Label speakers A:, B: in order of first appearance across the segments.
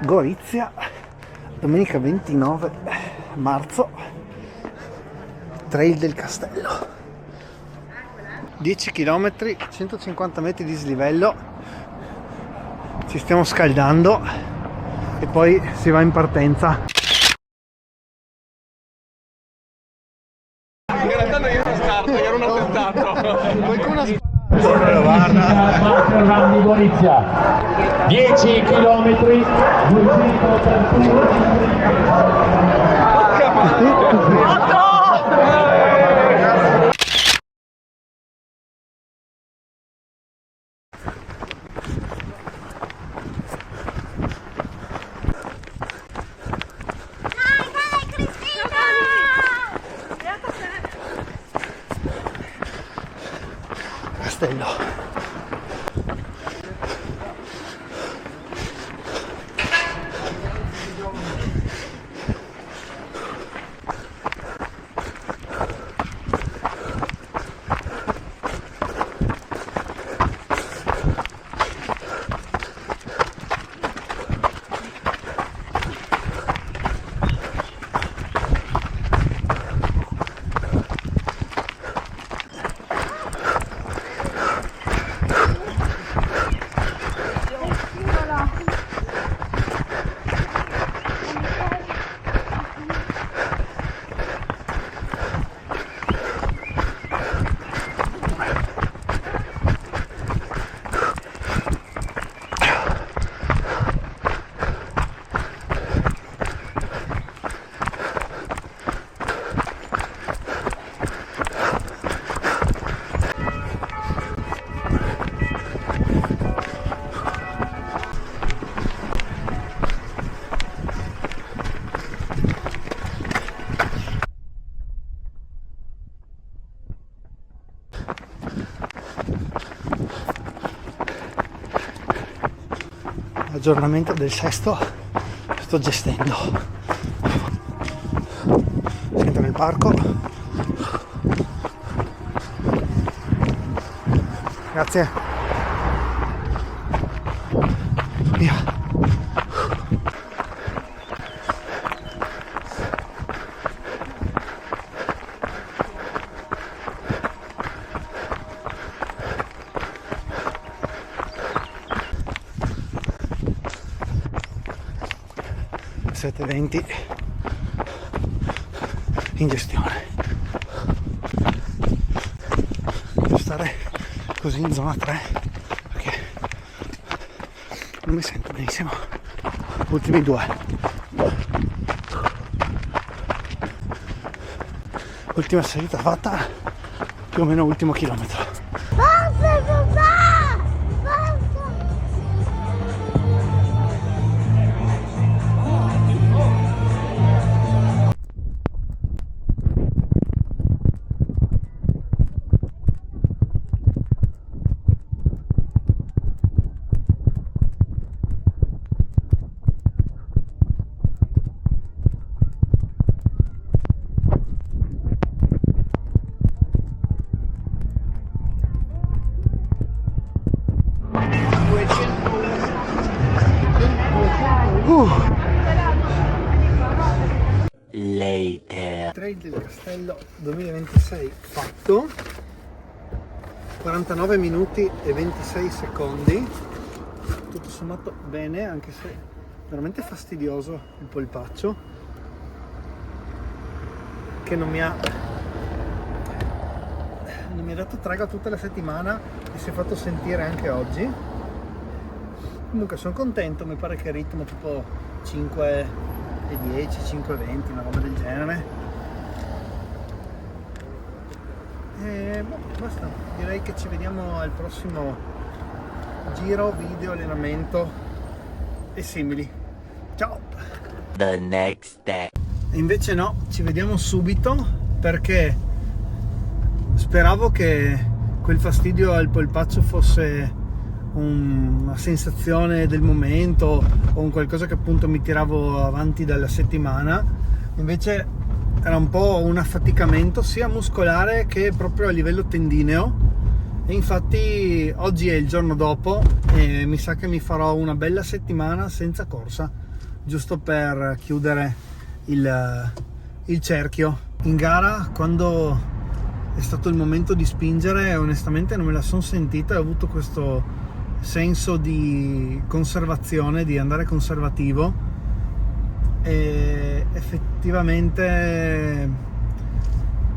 A: Gorizia, domenica 29 marzo, Trail del Castello, 10 km, 150 metri di slivello, ci stiamo scaldando e poi si va in partenza.
B: In realtà non ero starto, ero un attentato.
A: Qualcuno ha sparato.
C: Run di Gorizia 10 km 231.
A: Castello. Aggiornamento del sesto, sto gestendo. Si entra nel parco. Grazie. Via. (7:20) in gestione. Devo stare così in zona 3 perché non mi sento benissimo. Ultimi due. Ultima salita fatta, più o meno ultimo chilometro.
C: Later.
A: Trail del Castello 2026 fatto, 49 minuti e 26 secondi, tutto sommato bene, anche se veramente fastidioso il polpaccio che non mi ha dato trega tutta la settimana e si è fatto sentire anche oggi. Comunque sono contento, mi pare che il ritmo tipo 5:10, 5:20, una roba del genere. E basta, direi che ci vediamo al prossimo giro, video, allenamento e simili. Ciao!
C: The next day.
A: E invece no, ci vediamo subito perché speravo che quel fastidio al polpaccio fosse una sensazione del momento o un qualcosa che appunto mi tiravo avanti dalla settimana. Invece era un po' un affaticamento sia muscolare che proprio a livello tendineo, e infatti oggi è il giorno dopo e mi sa che mi farò una bella settimana senza corsa. giusto per chiudere il cerchio. In gara, quando è stato il momento di spingere, onestamente non me la sono sentita, ho avuto questo senso di conservazione, di andare conservativo, e effettivamente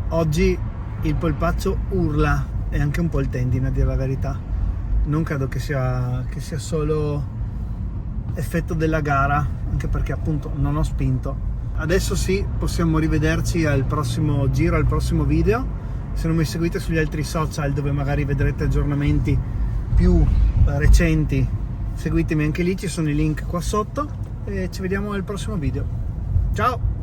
A: oggi il polpaccio urla, e anche un po' il tendine, a dire la verità. Non credo che sia solo effetto della gara, anche perché appunto non ho spinto. Adesso sì, possiamo rivederci al prossimo giro, al prossimo video. Se non mi seguite sugli altri social, dove magari vedrete aggiornamenti più recenti, seguitemi anche lì, ci sono i link qua sotto, e ci vediamo al prossimo video. Ciao!